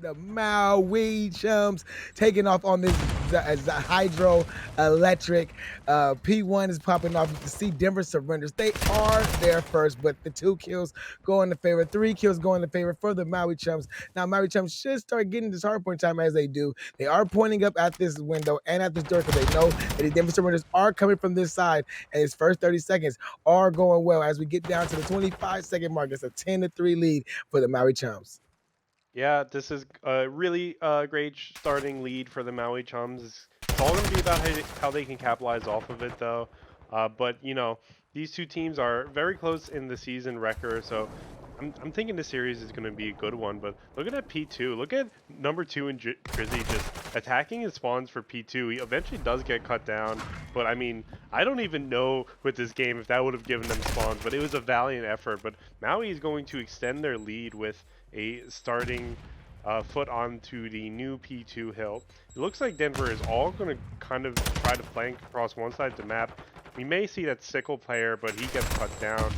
and the Maui Chums taking off on this hydroelectric. P1 is popping off. You can see Denver surrenders. They are there first, but the 2 kills go in the favor. 3 kills go in the favor for the Maui Chums. Now, Maui Chums should start getting this hard point time as they do. They are pointing up at this window and at this door because they know that the Denver surrenders are coming from this side, and his first 30 seconds are going well as we get down to the 25-second mark. It's a 10-3 lead for the Maui Chums. Yeah, this is a really great starting lead for the Maui Chums. It's all going to be about how they can capitalize off of it, though. But, you know, these two teams are very close in the season record, so I'm thinking the series is going to be a good one. But looking at P2, look at number 2 and Drizzy just attacking his spawns for P2. He eventually does get cut down, but I mean, I don't even know with this game if that would have given them spawns, but it was a valiant effort. But Maui is going to extend their lead with a starting foot onto the new P2 hill. It looks like Denver is all going to kind of try to flank across one side of the map. We may see that Sickle player, but he gets cut down.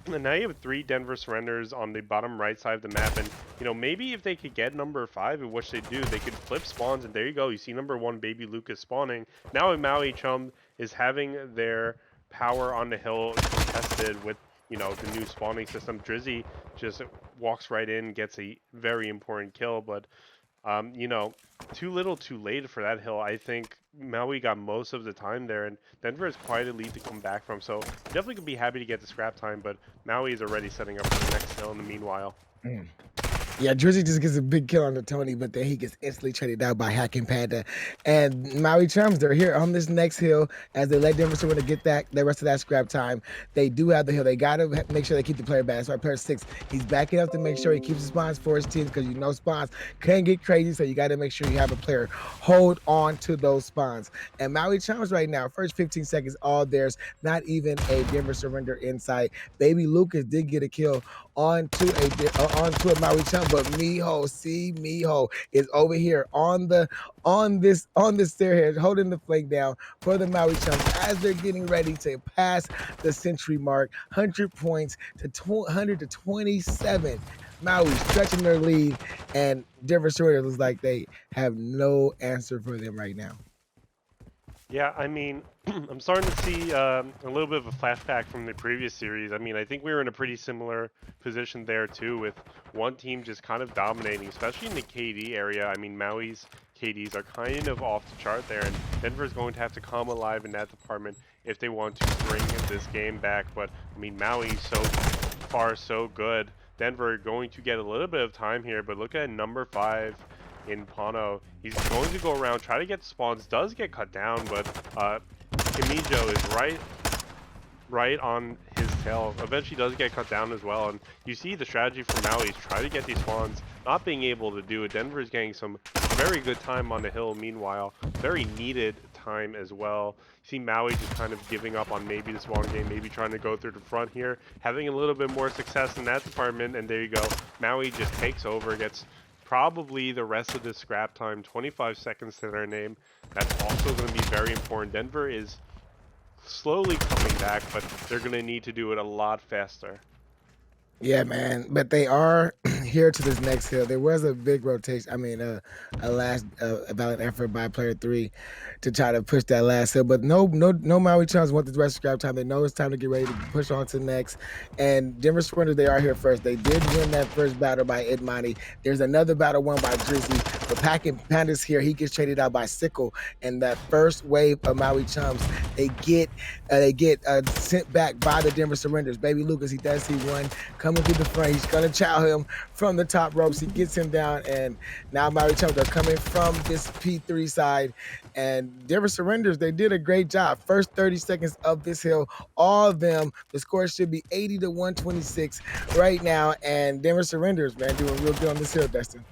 And now you have 3 Denver surrenders on the bottom right side of the map, and you know, maybe if they could get number 5, and which they do, they could flip spawns, and there you go. You see number 1 Baby Lucas spawning. Now Maui Chum is having their power on the hill contested with, you know, the new spawning system. Drizzy just walks right in, gets a very important kill, but you know, too little too late for that hill. I think Maui got most of the time there, and Denver has quite a lead to come back from. So definitely could be happy to get the scrap time, but Maui is already setting up for the next hill in the meanwhile. Yeah, Drizzy just gets a big kill on the Tony, but then he gets instantly traded out by Hacking Panda. And Maui Chums, they're here on this next hill as they let Denver Surrender get the rest of that scrap time. They do have the hill. They got to make sure they keep the player back. So player 6, he's backing up to make sure he keeps the spawns for his teams because you know spawns can get crazy. So you got to make sure you have a player hold on to those spawns. And Maui Chums right now, first 15 seconds, all theirs. Not even a Denver Surrender in sight. Baby Lucas did get a kill onto a Maui Chum, but Miho is over here on this stair here, holding the flank down for the Maui Chums as they're getting ready to pass the century mark, 100 points to 127. Maui stretching their lead, and Denver Surrender looks like they have no answer for them right now. Yeah, I mean, I'm starting to see a little bit of a flashback from the previous series. I mean, I think we were in a pretty similar position there too, with one team just kind of dominating, especially in the KD area. I mean, Maui's KDs are kind of off the chart there, and Denver's going to have to come alive in that department if they want to bring this game back. But I mean, Maui's so far so good. Denver going to get a little bit of time here, but look at number 5 in Pano. He's going to go around, try to get spawns, does get cut down, but Kimijo is right on his tail. Eventually does get cut down as well, and you see the strategy for Maui is try to get these spawns, not being able to do it. Denver is getting some very good time on the hill, meanwhile, very needed time as well. You see Maui just kind of giving up on maybe the spawn game, maybe trying to go through the front here, having a little bit more success in that department, and there you go. Maui just takes over, gets probably the rest of the scrap time, 25 seconds to their name. That's also going to be very important. Denver is slowly coming back, but they're going to need to do it a lot faster. Yeah, man, but they are here to this next hill. There was a big rotation. I mean, a last a valiant effort by player 3 to try to push that last hill, but no Maui Chums want the rest of scrap time. They know it's time to get ready to push on to the next. And Denver Sprinters, they are here first. They did win that first battle by Idmani. There's another battle won by Drizzy. But Packing Panda's here. He gets traded out by Sickle, and that first wave of Maui Chums, they get sent back by the Denver Surrenders. Baby Lucas, he does see one coming through the front. He's gonna chow him from the top ropes. He gets him down, and now Maui Chums are coming from this P3 side. And Denver Surrenders, they did a great job. First 30 seconds of this hill, all of them, the score should be 80 to 126 right now. And Denver Surrenders, man, doing real good on this hill, Dustin.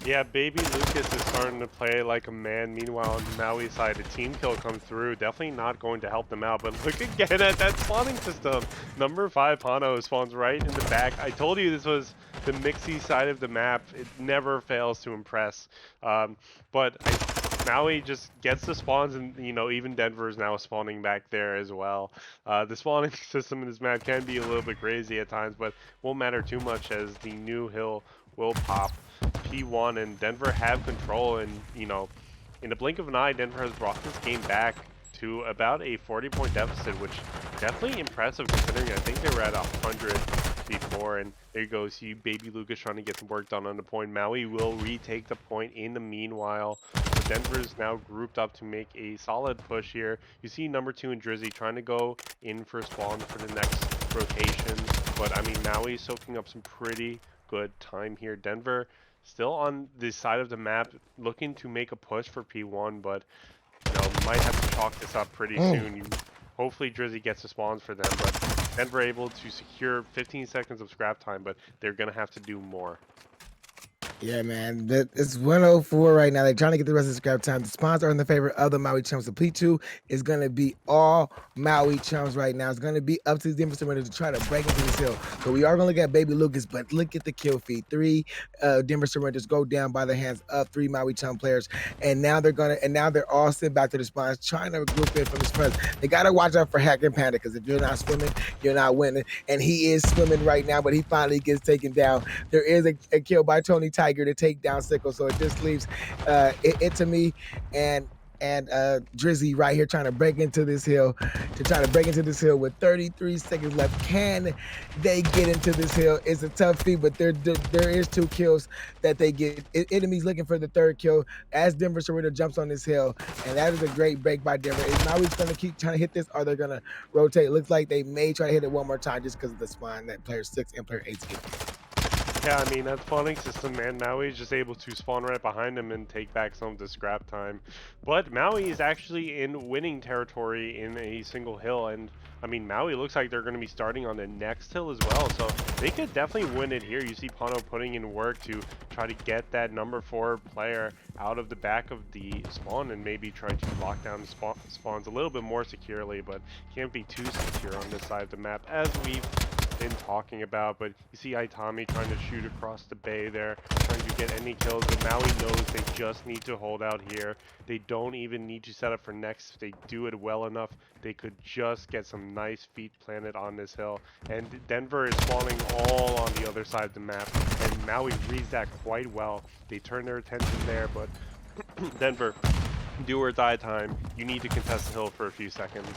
Yeah, Baby Lucas is starting to play like a man. Meanwhile, on the Maui side, the team kill comes through. Definitely not going to help them out. But look again at that spawning system. Number 5 Pano spawns right in the back. I told you this was the mixy side of the map. It never fails to impress. Maui just gets the spawns, and you know, even Denver is now spawning back there as well. The spawning system in this map can be a little bit crazy at times, but won't matter too much as the new hill will pop. P1, and Denver have control. And in the blink of an eye, Denver has brought this game back to about a 40-point deficit, which definitely impressive considering I think they were at 100 before. And there you go, see Baby Lucas trying to get some work done on the point. Maui will retake the point in the meanwhile. So Denver's now grouped up to make a solid push here. You see number 2 and Drizzy trying to go in for spawn for the next rotation. But I mean, Maui's soaking up some pretty good time here. Denver still on the side of the map looking to make a push for P1, but might have to chalk this up pretty Mm. soon. Hopefully Drizzy gets the spawns for them, but Denver able to secure 15 seconds of scrap time, but they're going to have to do more. Yeah, man. It's 104 right now. They're trying to get the rest of the scrap time. The spawns are in the favor of the Maui Chums. The P2 is going to be all Maui Chums right now. It's going to be up to the Denver Surrenders to try to break into this hill. So we are going to look at Baby Lucas, but look at the kill feed. 3 Denver Surrenders go down by the hands of 3 Maui Chum players. And now they're all sent back to the spawns, trying to group in from the spawns. They got to watch out for Hack and Panda, because if you're not swimming, you're not winning. And he is swimming right now, but he finally gets taken down. There is a kill by Tony Tiger to take down Sickle, so it just leaves it to me and Drizzy right here trying to break into this hill with 33 seconds left. Can they get into this hill? It's a tough feat, but there is 2 kills that they get. Enemies looking for the 3rd kill as Denver Cerrito jumps on this hill, and that is a great break by Denver. Is Maui's going to keep trying to hit this, or they're going to rotate? It looks like they may try to hit it one more time just because of the spawn that player 6 and player 8's getting. Yeah, I mean, that spawning system, man, Maui is just able to spawn right behind him and take back some of the scrap time. But Maui is actually in winning territory in a single hill, and I mean, Maui looks like they're going to be starting on the next hill as well, so they could definitely win it here. You see Pano putting in work to try to get that number 4 player out of the back of the spawn and maybe try to lock down the spawns a little bit more securely, but can't be too secure on this side of the map, as we've been talking about. But you see Itami trying to shoot across the bay there, trying to get any kills, but Maui knows they just need to hold out here. They don't even need to set up for next. If they do it well enough, they could just get some nice feet planted on this hill. And Denver is spawning all on the other side of the map, and Maui reads that quite well. They turn their attention there, but Denver, do or die time. You need to contest the hill for a few seconds.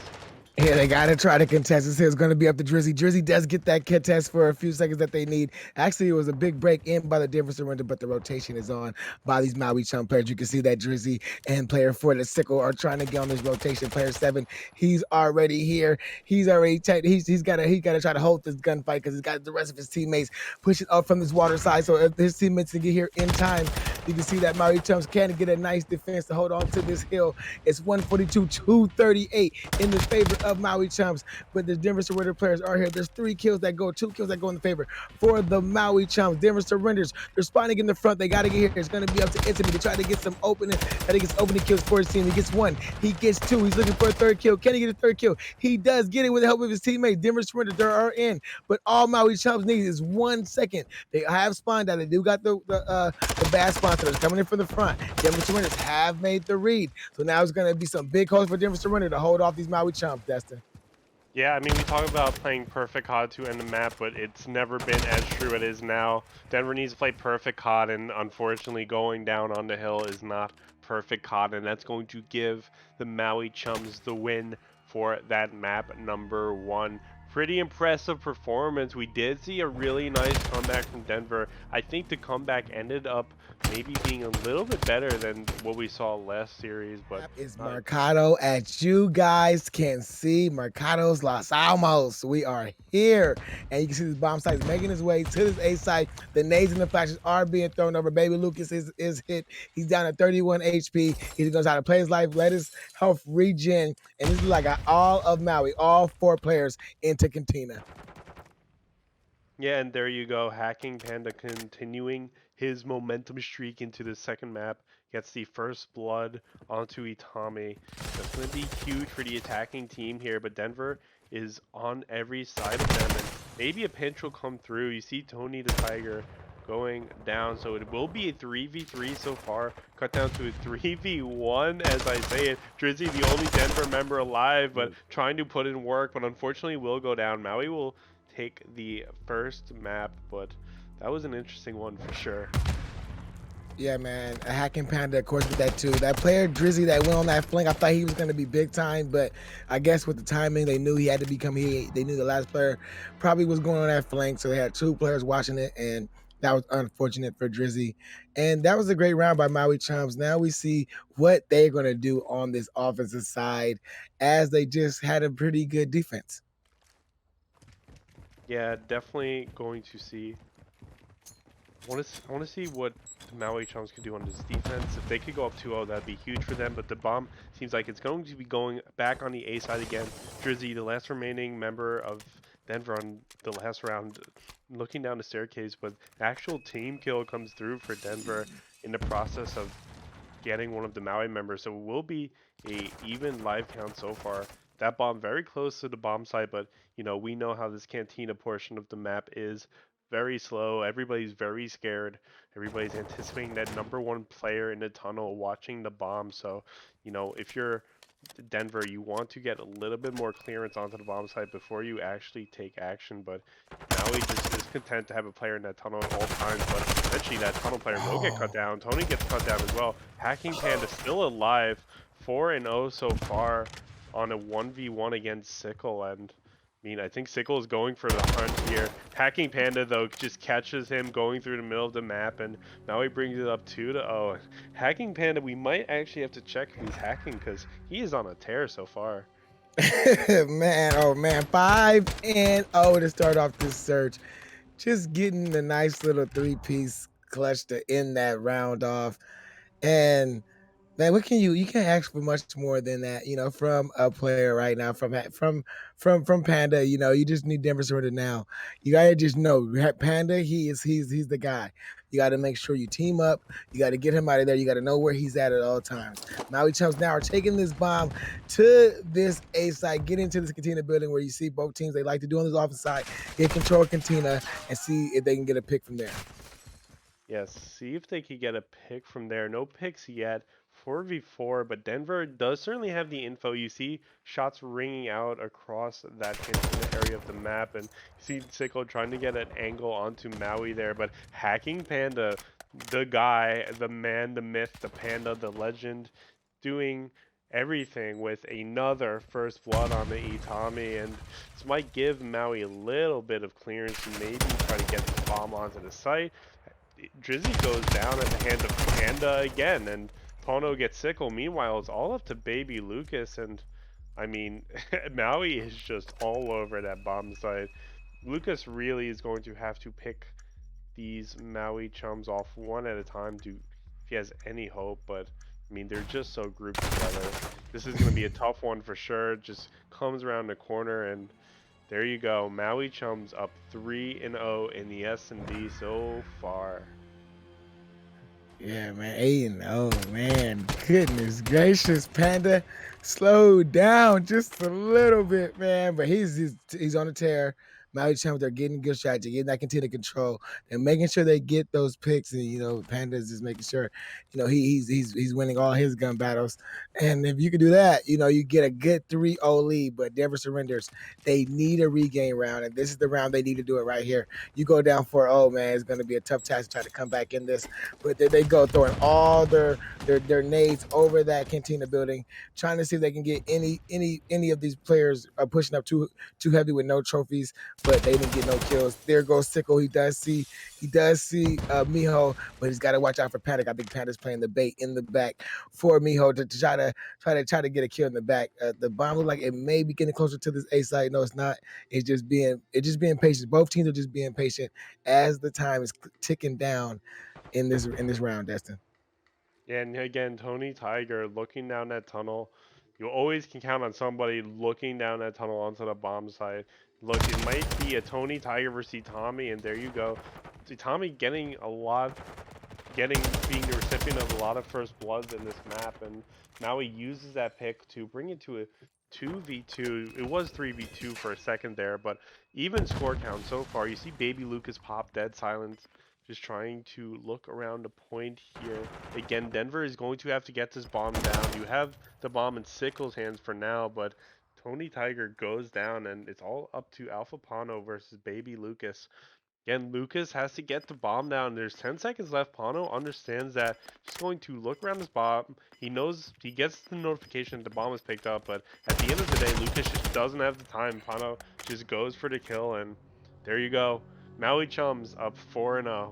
Yeah, they got to try to contest. This is going to be up to Drizzy. Drizzy does get that contest for a few seconds that they need. Actually, it was a big break in by the Denver Surrender, but the rotation is on by these Maui Chum players. You can see that Drizzy and player 4, the Sickle, are trying to get on this rotation. Player 7, he's already here. He's already he's got to try to hold this gunfight, because he's got the rest of his teammates pushing up from this water side. So if his teammates can get here in time, you can see that Maui Chums can get a nice defense to hold on to this hill. It's 142-238 in the favor of Maui Chums, but the Denver Surrender players are here. There's 2 kills that go in the favor for the Maui Chums. Denver Surrenders, they're spawning in the front. They got to get here. It's going to be up to Intimate to try to get some opening. That he gets opening kills for his team. He gets 1. He gets 2. He's looking for a 3rd kill. Can he get a 3rd kill? He does get it with the help of his teammates. Denver Surrenders, they are in, but all Maui Chums need is 1 second. They have spawned out. They do got the bad sponsors coming in from the front. Denver Surrenders have made the read. So now it's going to be some big holes for Denver Surrender to hold off these Maui Chums, Destin. Yeah, I mean, we talk about playing perfect COD to end the map, but it's never been as true as it is now. Denver needs to play perfect COD, and unfortunately going down on the hill is not perfect COD, and that's going to give the Maui Chums the win for that map number 1. Pretty impressive performance. We did see a really nice comeback from Denver. I think the comeback ended up maybe being a little bit better than what we saw last series, but it's Mercado, as you guys can see. Mercado's Los Alamos. We are here, and you can see this bomb site making its way to this A site. The nades and the flashes are being thrown over. Baby Lucas is hit. He's down at 31 HP. He knows how to play his life, let his health regen, and this is like all of Maui, all 4 players into Cantina. yeah, and there you go. Hacking Panda continuing his momentum streak into the second map. Gets the first blood onto Itami. That's going to be huge for the attacking team here, but Denver is on every side of them, and maybe a pinch will come through. You see Tony the Tiger going down, so it will be a 3v3 so far, cut down to a 3v1 as I say it. Drizzy, the only Denver member alive, but trying to put in work, but unfortunately will go down. Maui will take the first map, but that was an interesting one for sure. Yeah, man. A hacking panda, of course, with that too. That player Drizzy that went on that flank, I thought he was gonna be big time, but I guess with the timing, they knew he had to become he. They knew the last player probably was going on that flank, so they had two players watching it, and that was unfortunate for Drizzy. And that was a great round by Maui Chums. Now we see what they're gonna do on this offensive side, as they just had a pretty good defense. Yeah, definitely going to see. I want to see what the Maui Chums can do on this defense. If they could go up 2-0, that'd be huge for them. But the bomb seems like it's going to be going back on the A side again. Drizzy, the last remaining member of Denver on the last round, looking down the staircase, but actual team kill comes through for Denver in the process of getting one of the Maui members. So it will be a even live count so far. That bomb very close to the bomb site, but we know how this cantina portion of the map is very slow. Everybody's very scared. Everybody's anticipating that number one player in the tunnel watching the bomb. So, if you're Denver, you want to get a little bit more clearance onto the bomb site before you actually take action. But Maui just is content to have a player in that tunnel at all times. But eventually, that tunnel player will get cut Oh. down. Tony gets cut down as well. Hacking Panda still alive, 4-0 so far on a 1v1 against Sickle. And I think Sickle is going for the hunt here. Hacking Panda, though, just catches him going through the middle of the map, and now he brings it up 2-0. Hacking Panda, we might actually have to check if he's hacking because he is on a tear so far. Man, oh man, 5-0 to start off this search. Just getting the nice little three-piece clutch to end that round off. And man, what can you can't ask for much more than that, from a player right now, from Panda. You just need Denver Surrender now. You gotta just know Panda, he's the guy. You gotta make sure you team up, you gotta get him out of there, you gotta know where he's at all times. Maui Chumps now are taking this bomb to this A side, get into this Cantina building where you see both teams they like to do on this offense side, get control of Cantina and see if they can get a pick from there. Yes, see if they could get a pick from there. No picks yet. 4v4, but Denver does certainly have the info. You see shots ringing out across that cantina area of the map, and you see Sicko trying to get an angle onto Maui there, but Hacking Panda, the guy, the man, the myth, the panda, the legend, doing everything with another first blood on the Itami, and this might give Maui a little bit of clearance to maybe try to get this bomb onto the site. Drizzy goes down at the hand of Panda again, and Pono gets sickle. Meanwhile, it's all up to Baby Lucas, and I mean, Maui is just all over that bomb site. Lucas really is going to have to pick these Maui chums off one at a time to, if he has any hope, but they're just so grouped together. This is going to be a tough one for sure. Just comes around the corner, and there you go. Maui chums up 3-0 in the S&D so far. Yeah, man. Aiden. Oh man. Goodness gracious, Panda. Slow down just a little bit, man. But he's on a tear. Maui Chums, they're getting good shots, they're getting that continued control. They're making sure they get those picks, and Panda's just making sure, he's winning all his gun battles. And if you can do that, you get a good 3-0 lead. But Denver surrenders. They need a regain round, and this is the round they need to do it right here. You go down 4-0, man. It's gonna be a tough task to try to come back in this, but they go throwing all their nades over that cantina building, trying to see if they can get any of these players pushing up too heavy with no trophies, but they didn't get no kills. There goes Sickle. He does see Miho, but he's got to watch out for Panic. I think Panic's playing the bait in the back for Miho to try to get a kill in the back. The bomb looked like it may be getting closer to this A side. No, it's not. It's just being patient. Both teams are just being patient as the time is ticking down in this round, Destin. And again, Tony Tiger looking down that tunnel. You always can count on somebody looking down that tunnel onto the bomb site. Look, it might be a Tony Tiger versus Tommy, and there you go. Tommy getting a lot, being the recipient of a lot of first bloods in this map, and now he uses that pick to bring it to a 2v2. It was 3v2 for a second there, but even score count so far. You see Baby Lucas pop dead silence, just trying to look around the point here. Again, Denver is going to have to get this bomb down. You have the bomb in Sickle's hands for now, but Tony Tiger goes down, and it's all up to Alpha Pano versus Baby Lucas. Again, Lucas has to get the bomb down. There's 10 seconds left. Pano understands that. Just going to look around his bomb. He knows he gets the notification that the bomb is picked up, but at the end of the day, Lucas just doesn't have the time. Pano just goes for the kill, and there you go. Maui Chums up 4-0.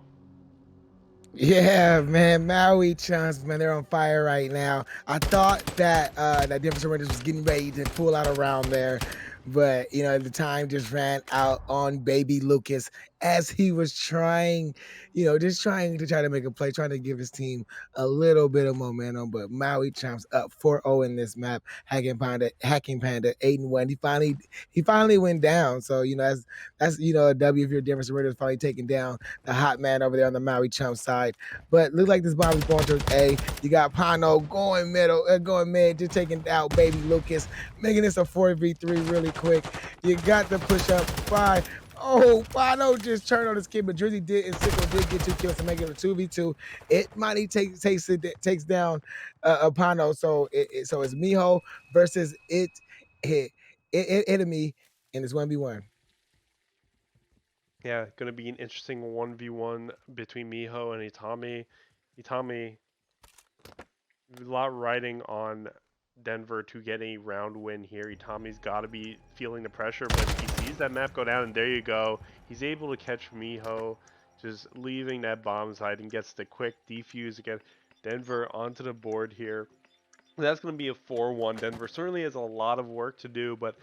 Yeah, man, Maui Chums, man, they're on fire right now. I thought that that Denver Surrenders was getting ready to pull out a round there, but the time just ran out on baby Lucas as he was trying, just trying to make a play, trying to give his team a little bit of momentum. But Maui Chums up 4-0 in this map. Hacking Panda 8-1. He finally went down. So that's a W if your Denver Surrenders finally taking down the hot man over there on the Maui Chum side. But looks like this bomb is going towards A. You got Pano going mid, just taking out baby Lucas, making this a 4v3 really quick. You got the push up 5. Oh, Pano just turned on his kid, but Drizzy did and Sickle did get 2 kills to make it a 2v2. It mighty takes down Pano. So it's Miho versus enemy, and it's 1v1. Yeah, gonna be an interesting 1v1 between Miho and Itami. Itami, a lot riding on Denver to get a round win here. Itami's got to be feeling the pressure, but he sees that map go down, and there you go. He's able to catch Miho, just leaving that bomb side, and gets the quick defuse again. Denver onto the board here. That's going to be a 4-1. Denver certainly has a lot of work to do, but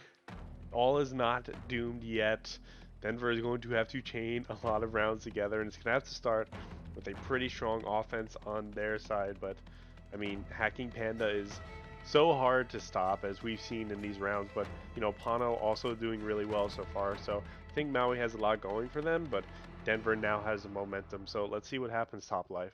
all is not doomed yet. Denver is going to have to chain a lot of rounds together, and it's going to have to start with a pretty strong offense on their side. But, I mean, Hacking Panda is so hard to stop, as we've seen in these rounds. But, Pano also doing really well so far. So I think Maui has a lot going for them, but Denver now has the momentum. So let's see what happens top life.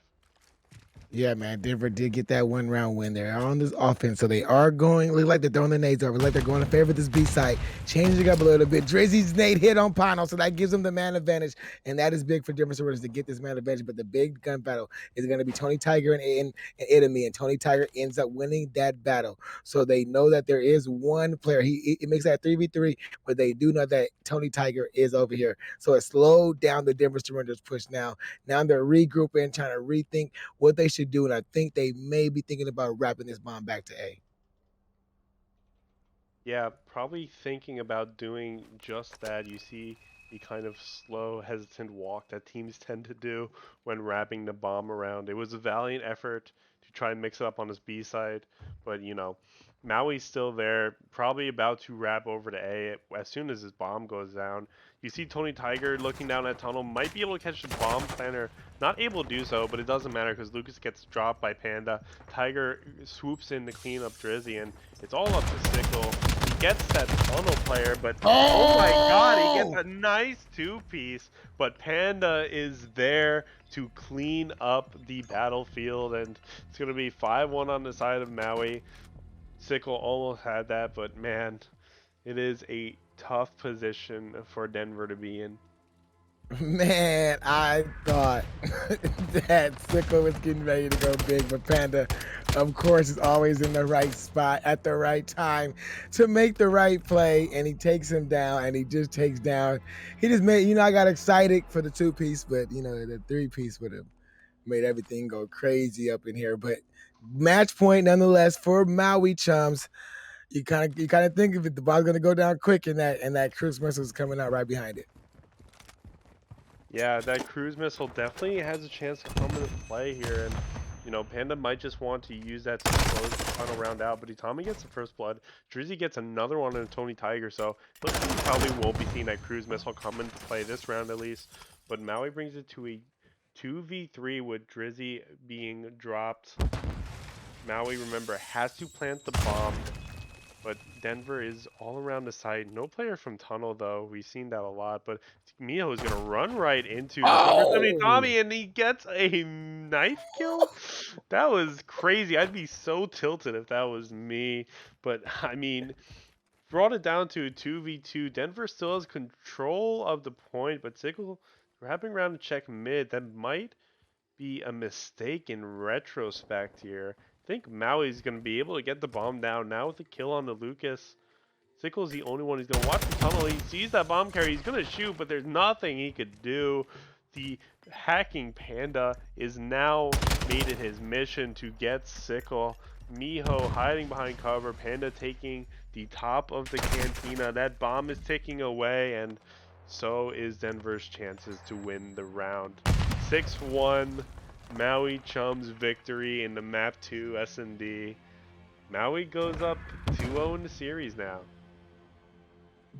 Yeah, man. Denver did get that 1 round win. They're on this offense, so they are look like they're throwing the nades over. Look like they're going to favor this B side, changing it up a little bit. Drizzy's nade hit on Pano, so that gives them the man advantage, and that is big for Denver Survivors to get this man advantage. But the big gun battle is going to be Tony Tiger and Enemy, and Tony Tiger ends up winning that battle. So they know that there is one player. It makes that 3v3, but they do know that Tony Tiger is over here. So it slowed down the Denver Surrenders push now. Now they're regrouping, trying to rethink what they should do, and I think they may be thinking about wrapping this bomb back to A. Yeah, probably thinking about doing just that. You see the kind of slow, hesitant walk that teams tend to do when wrapping the bomb around. It was a valiant effort to try and mix it up on his B side, but Maui's still there, probably about to wrap over to A as soon as his bomb goes down. You see Tony Tiger looking down at tunnel, might be able to catch the bomb planner. Not able to do so, but it doesn't matter because Lucas gets dropped by Panda. Tiger swoops in to clean up Drizzy, and it's all up to Sickle. He gets that tunnel player, but oh my god, he gets Oh, a nice two-piece. But Panda is there to clean up the battlefield, and it's going to be 5-1 on the side of Maui. Sickle almost had that, but man, it is a tough position for Denver to be in. man, I thought that Sickle was getting ready to go big, but Panda, of course, is always in the right spot at the right time to make the right play, and he takes him down, and he just takes down. He just made, I got excited for the 2 piece, but the 3 piece would have made everything go crazy up in here. But match point nonetheless for Maui Chums. You kind of think of it, the ball's gonna go down quick, and that cruise missile is coming out right behind it. Yeah, that cruise missile definitely has a chance to come into play here, and Panda might just want to use that to close the final round out. But Itami gets the first blood. Drizzy gets another one in Tony Tiger, so looks like we probably won't be seeing that cruise missile come into play this round at least. But Maui brings it to a 2v3 with Drizzy being dropped. Maui, remember, has to plant the bomb. But Denver is all around the site. No player from Tunnel, though. We've seen that a lot. But Mio is going to run right into the Super 70 Oh, Tommy, and he gets a knife kill? That was crazy. I'd be so tilted if that was me. But, I mean, brought it down to a 2v2. Denver still has control of the point, but Sickle wrapping around to check mid. That might be a mistake in retrospect here. I think Maui's going to be able to get the bomb down now with the kill on the Lucas. Sickle's the only one who's going to watch the tunnel. He sees that bomb carry. He's going to shoot, but there's nothing he could do. The hacking Panda is now made it his mission to get Sickle. Miho hiding behind cover. Panda taking the top of the cantina. That bomb is ticking away, and so is Denver's chances to win the round. 6-1 Maui Chums victory in the map 2 S&D. Maui goes up 2-0 in the series now.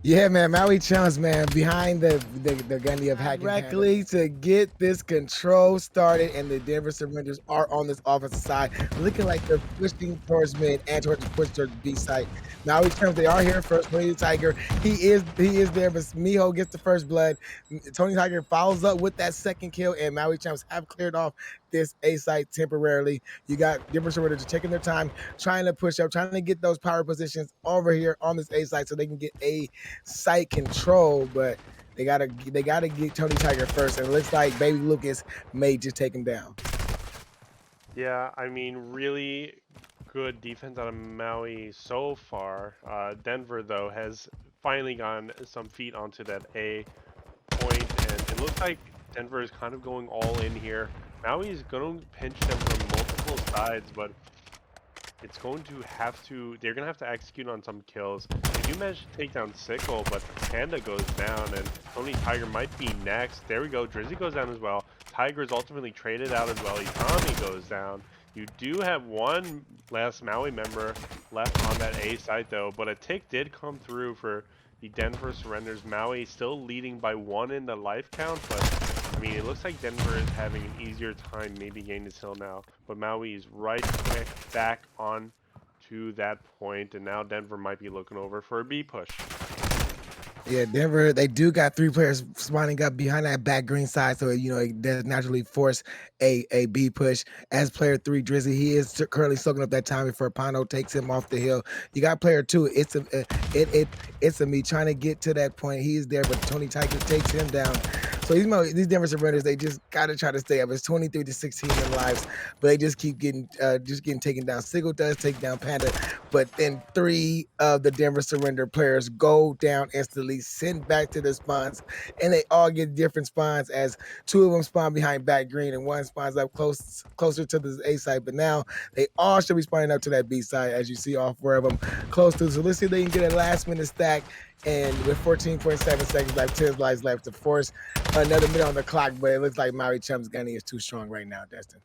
Yeah, man, Maui Chums, man, behind the gunny of hacking correctly to get this control started, and the Denver Surrenders are on this offensive side, looking like they're pushing towards mid and towards the push towards B side. Maui Chums, they are here first. Tony Tiger, he is there, but Miho gets the first blood. Tony Tiger follows up with that second kill, and Maui Chums have cleared off this A site temporarily. You got Denver Surrenders taking their time, trying to push up, trying to get those power positions over here on this A site so they can get a site control, but they gotta get Tony Tiger first, and it looks like Baby Lucas may just take him down. Yeah, I mean, really good defense out of Maui so far. Denver, though, has finally gotten some feet onto that A point, and it looks like Denver is kind of going all in here. Maui is going to pinch them from multiple sides, but it's going to have to, they're going to have to execute on some kills. They do manage to take down Sickle, but Panda goes down, and Tony Tiger might be next. There we go. Drizzy goes down as well. Tiger is ultimately traded out as well. Itami goes down. You do have one last Maui member left on that A site, though, but a tick did come through for the Denver Surrenders. Maui still leading by 1 in the life count, but I mean, it looks like Denver is having an easier time maybe gaining this hill now, but Maui is right quick back on to that point, and now Denver might be looking over for a B push. Yeah, Denver, they do got 3 players spawning up behind that back green side, so it does naturally force a B push. As player 3, Drizzy, he is currently soaking up that time before Pano takes him off the hill. You got player 2, it's a me trying to get to that point. He is there, but Tony Tiger takes him down. So these Denver Surrenders, they just gotta try to stay up. It's 23-16 in lives, but they just keep getting taken down. Sigel does take down Panda, but then 3 of the Denver Surrender players go down instantly, sent back to the spawns, and they all get different spawns as 2 of them spawn behind back green and 1 spawns up closer to the A side. But now they all should be spawning up to that B side, as you see all 4 of them close to. So let's see if they can get a last minute stack. And with 14.7 seconds left, 10 lives left to force another minute on the clock, but it looks like Maui Chums Gunny is too strong right now, Destin.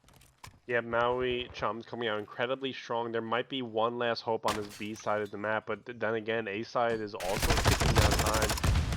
Yeah, Maui Chums coming out incredibly strong. There might be one last hope on this B side of the map, but then again, A side is also ticking down time.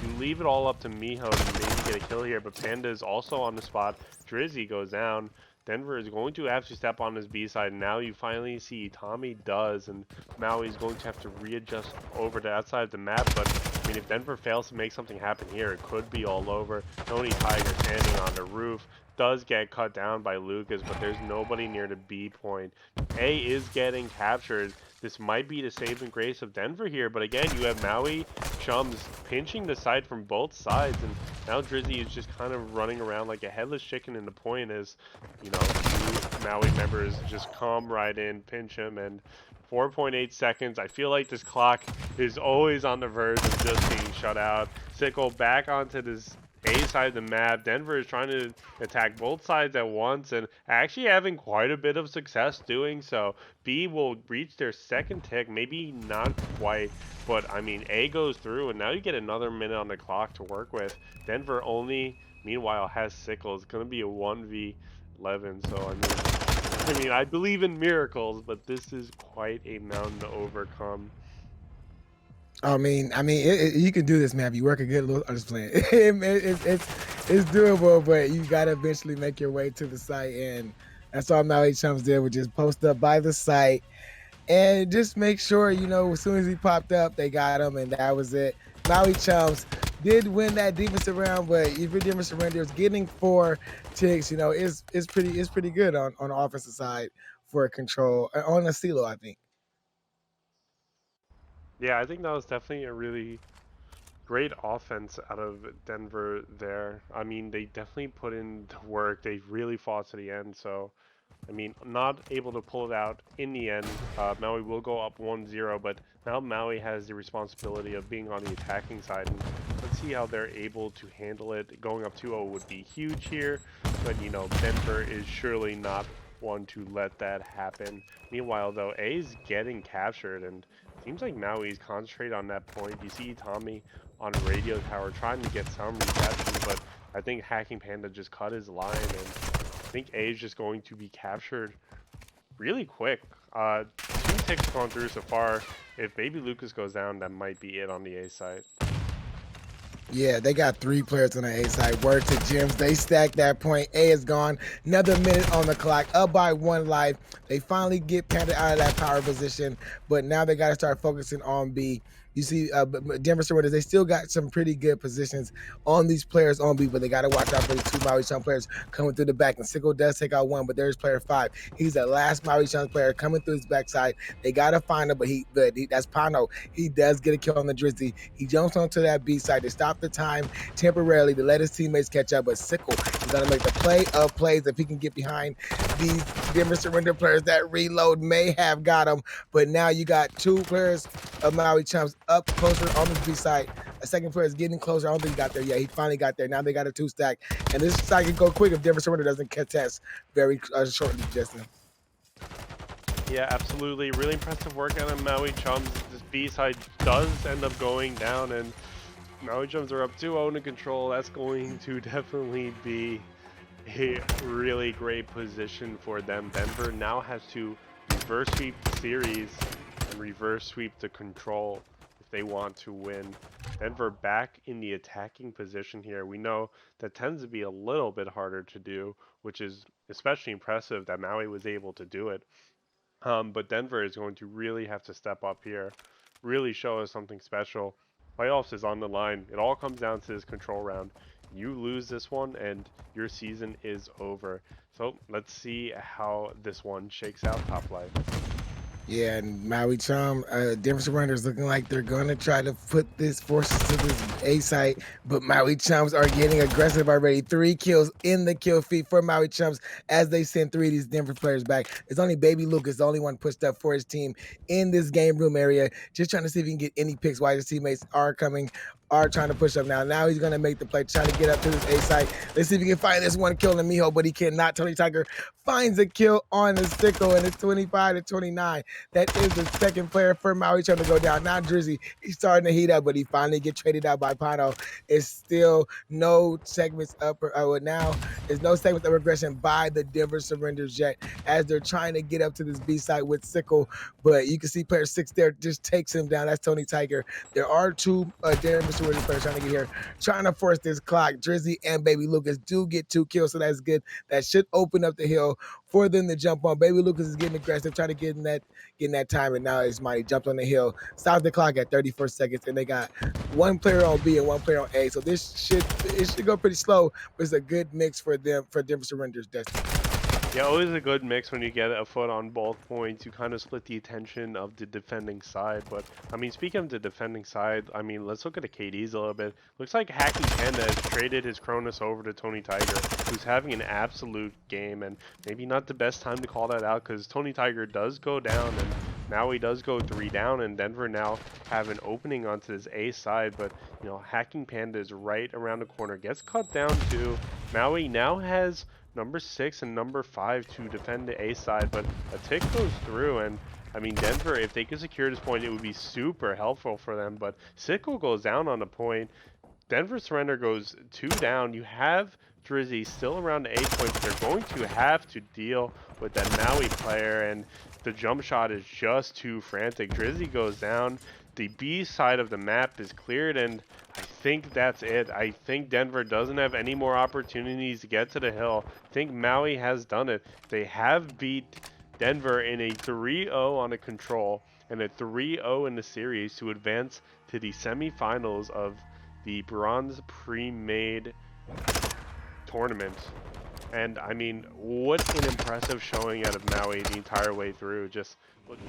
You leave it all up to Miho to maybe get a kill here, but Panda is also on the spot. Drizzy goes down. Denver is going to have to step on his B side. Now you finally see Tommy does, and Maui is going to have to readjust over to that side of the map. But I mean, if Denver fails to make something happen here, it could be all over. Tony Tiger standing on the roof does get cut down by Lucas, but there's nobody near the B point. A is getting captured. This might be the saving grace of Denver here, but again, you have Maui Chums pinching the side from both sides, and now Drizzy is just kind of running around like a headless chicken, and the point is, two Maui members just come right in, pinch him, and 4.8 seconds. I feel like this clock is always on the verge of just being shut out. Sickle back onto this A side of the map. Denver is trying to attack both sides at once and actually having quite a bit of success doing so. B will reach their second tick, maybe not quite, but I mean, A goes through, and now you get another minute on the clock to work with. Denver only, meanwhile, has Sickle. It's going to be a 1v11, so I believe in miracles, but this is quite a mountain to overcome. You can do this, man. If you work a good little, I'm just playing. It's doable, but you gotta eventually make your way to the site, and that's all Maui Chums did, was just post up by the site and just make sure, as soon as he popped up, they got him, and that was it. Maui Chums did win that defensive round, but if your defense surrenders, getting 4 ticks, is pretty good on the offensive side for control on a silo, I think. Yeah, I think that was definitely a really great offense out of Denver there. I mean, they definitely put in the work. They really fought to the end, so I mean, not able to pull it out in the end. Maui will go up 1-0, but now Maui has the responsibility of being on the attacking side, and let's see how they're able to handle it. Going up 2-0 would be huge here, but you know, Denver is surely not one to let that happen. Meanwhile, though, A is getting captured, and seems like Maui's concentrated on that point. You see Tommy on radio tower trying to get some reception, but I think Hacking Panda just cut his line, and I think A is just going to be captured really quick. 2 ticks gone through so far. If Baby Lucas goes down, that might be it on the A side. Yeah, they got 3 players on the A side. Word to Gems. They stacked that point. A is gone. Another minute on the clock. Up by 1 life. They finally get Panda out of that power position, but now they got to start focusing on B. You see, Denver Surrenders, they still got some pretty good positions on these players on B, but they got to watch out for the 2 Maui Chum players coming through the back. And Sickle does take out 1, but there's player 5. He's the last Maui Chum player coming through his backside. They got to find him, but that's Pano. He does get a kill on the Drizzy. He jumps onto that B side to stop the time temporarily to let his teammates catch up. But Sickle is going to make the play of plays if he can get behind these Denver Surrender players. That reload may have got him, but now you got 2 players of Maui Chums up closer on the B side. A second player is getting closer. I don't think he got there yet. He finally got there. Now they got a 2 stack, and this side can go quick if Denver Surrender doesn't contest very shortly, Justin. Yeah, absolutely. Really impressive work out of Maui Chums. This B side does end up going down, and Maui Chums are up 2-0 to control. That's going to definitely be a really great position for them. Denver now has to reverse sweep the series and reverse sweep the control if they want to win. Denver back in the attacking position here. We know that tends to be a little bit harder to do, which is especially impressive that Maui was able to do it. But Denver is going to really have to step up here, really show us something special. Playoffs is on the line. It all comes down to this control round. You lose this one and your season is over. So let's see how this one shakes out, Top Life. Yeah, and Maui Chum, Denver Surrenders looking like they're going to try to put this forces to this A site, but Maui Chums are getting aggressive already. 3 kills in the kill feed for Maui Chums as they send 3 of these Denver players back. It's only Baby Lucas, the only one pushed up for his team in this game room area, just trying to see if he can get any picks while his teammates are trying to push up now. Now he's going to make the play, try to get up to this A site. Let's see if he can find this 1 kill in Miho, but he cannot. Tony Tiger finds a kill on the Sickle, and it's 25-29. That is the second player for Maui trying to go down. Now Drizzy, he's starting to heat up, but he finally get traded out by Pano. It's still no segments up. Now there's no segments of regression by the Denver Surrenders yet as they're trying to get up to this B side with Sickle. But you can see player 6 there just takes him down. That's Tony Tiger. There are 2 Denver Surrenders players trying to get here, trying to force this clock. Drizzy and Baby Lucas do get 2 kills, so that's good. That should open up the hill for them to jump on. Baby Lucas is getting aggressive, trying to get in that time, and now Ismail jumped on the hill, stopped the clock at 34 seconds, and they got 1 player on B and 1 player on A. So this should go pretty slow, but it's a good mix for them for Denver Surrenders. Destiny. Yeah, always a good mix when you get a foot on both points. You kind of split the attention of the defending side. But, I mean, speaking of the defending side, I mean, let's look at the KDs a little bit. Looks like Hacking Panda has traded his Cronus over to Tony Tiger, who's having an absolute game. And maybe not the best time to call that out because Tony Tiger does go down and Maui does go 3 down, and Denver now have an opening onto this A side. But, you know, Hacking Panda is right around the corner. Gets cut down too. Maui now has number 6 and number 5 to defend the A side, but a tick goes through, and I mean, Denver, if they could secure this point, it would be super helpful for them, but Sickle goes down on a point. Denver Surrender goes 2 down. You have Drizzy still around the A points. They're going to have to deal with that Maui player, and the jump shot is just too frantic. Drizzy goes down. The B side of the map is cleared, and I think that's it. I think Denver doesn't have any more opportunities to get to the hill. I think Maui has done it. They have beat Denver in a 3-0 on a control and a 3-0 in the series to advance to the semifinals of the Bronze Premade tournament. And I mean, what an impressive showing out of Maui the entire way through. Just look.